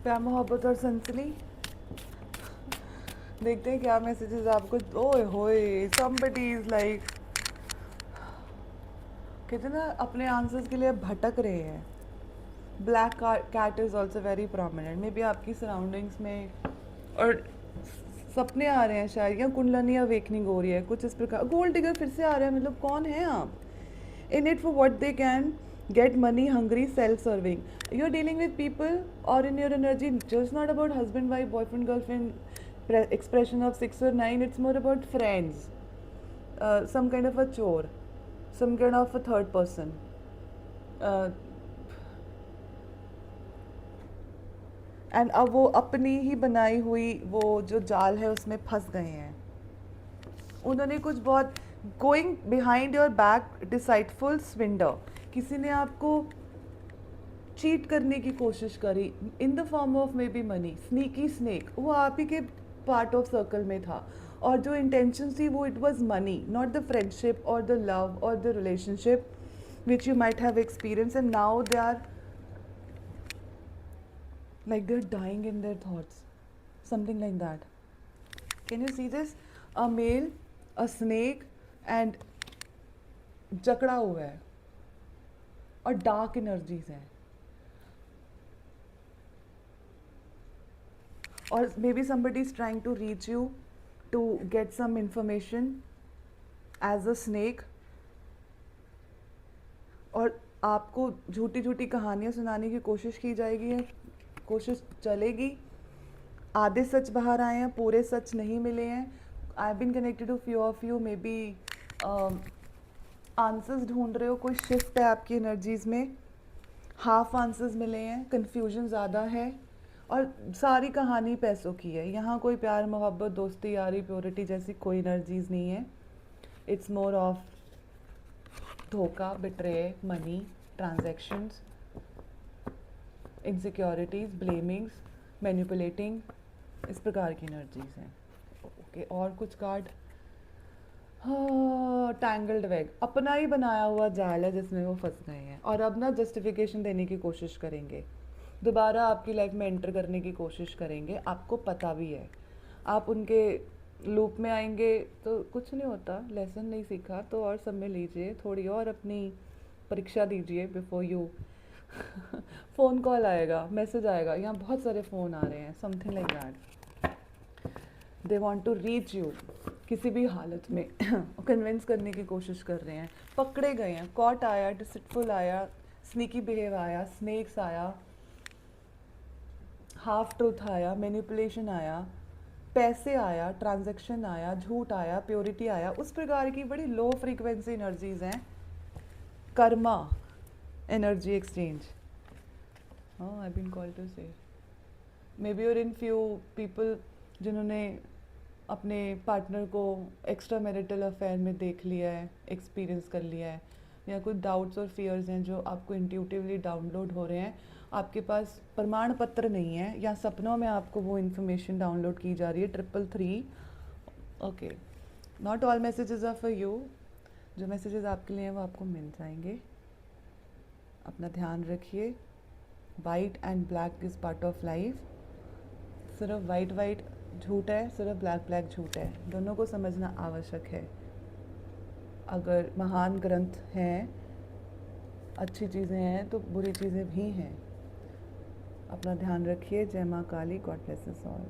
प्यार मोहब्बत और सनसनी। देखते हैं क्या मैसेजेस आपको। ओए होए, somebody is like, कहते हैं ना अपने आंसर्स के लिए भटक रहे हैं। Black cat is also very prominent. Maybe आपकी सराउंडिंग्स में और सपने आ रहे हैं शायद, या कुंडलनी अवेकनिंग हो रही है कुछ इस प्रकार। गोल्ड डिगर फिर से आ रहा है, मतलब कौन है आप? In it for what they can get, money hungry, self serving. You're dealing with people, or in your energy just not about husband wife, boyfriend girlfriend expression of 6 or 9. It's more about friends, some kind of a chore, some kind of a third person. And अब वो अपनी ही बनाई हुई वो जो जाल है उसमें फंस गए हैं। उन्होंने कुछ बहुत गोइंग बिहाइंड योर बैक डिसाइडफुल स्विंडर, किसी ने आपको चीट करने की कोशिश करी in the form of may be money. Sneaky snake, वो आप ही के पार्ट ऑफ सर्कल में था, और जो इंटेंशन थी वो it was money, not the friendship और द लव और the relationship which you might have experience. And now they are like they're dying in their thoughts, something like that. Can you see this? A male, a snake, and जकड़ा हुआ है और dark energies हैं, और may be somebody is trying to reach you to get some information as a snake, और आपको झूठी झूठी कहानियाँ सुनाने की कोशिश की जाएगी, कोशिश चलेगी। आधे सच बाहर आए हैं, पूरे सच नहीं मिले हैं। I have been connected to few of you, maybe answers ढूंढ रहे हो, कोई शिफ्ट है आपकी एनर्जीज में, हाफ आंसर्स मिले हैं, कन्फ्यूजन ज़्यादा है, और सारी कहानी पैसों की है। यहाँ कोई प्यार मोहब्बत दोस्ती यारी प्योरिटी जैसी कोई एनर्जीज नहीं है। इट्स मोर ऑफ धोखा, betray, money, transactions, insecurities, blamings, manipulating, इस प्रकार की एनर्जीज हैं। ओके, और कुछ कार्ड। हाँ, टैंगल्ड वेग, अपना ही बनाया हुआ जाल है जिसमें वो फंस गए हैं, और अब ना जस्टिफिकेशन देने की कोशिश करेंगे, दोबारा आपकी लाइफ में एंटर करने की कोशिश करेंगे। आपको पता भी है, आप उनके लूप में आएंगे तो कुछ नहीं होता, लेसन नहीं सीखा तो और सब में लीजिए, थोड़ी और अपनी परीक्षा दीजिए बिफोर यू फ़ोन कॉल आएगा, मैसेज आएगा, यहाँ बहुत सारे फ़ोन आ रहे हैं, something like that. They want to reach you किसी भी हालत में कन्विंस करने की कोशिश कर रहे हैं। पकड़े गए हैं, कॉट आया, डिसिटफुल आया, स्नीकी बिहेव आया, स्नेक्स आया, हाफ ट्रूथ आया, मैनिपुलेशन आया, पैसे आया, ट्रांजैक्शन आया, झूठ आया, प्योरिटी आया। उस प्रकार की बड़ी लो फ्रीक्वेंसी एनर्जीज हैं। कर्मा एनर्जी एक्सचेंज, हाँ, आई बीन कॉल्ड टू से मे बी और इन फ्यू पीपल जिन्होंने अपने पार्टनर को एक्स्ट्रा मैरिटल अफेयर में देख लिया है, एक्सपीरियंस कर लिया है, या कुछ डाउट्स और फियर्स हैं जो आपको इंट्यूटिवली डाउनलोड हो रहे हैं। आपके पास प्रमाण पत्र नहीं है, या सपनों में आपको वो इन्फॉर्मेशन डाउनलोड की जा रही है। 333। Okay, not all messages are for you. जो मैसेजेस आपके लिए हैं वो आपको मिल जाएंगे। अपना ध्यान रखिए। White and black is part of life. सिर्फ वाइट वाइट झूठ है, सिर्फ ब्लैक ब्लैक झूठ है, दोनों को समझना आवश्यक है। अगर महान ग्रंथ हैं, अच्छी चीज़ें हैं, तो बुरी चीज़ें भी हैं। अपना ध्यान रखिए। जय माँ Kali. God bless us all.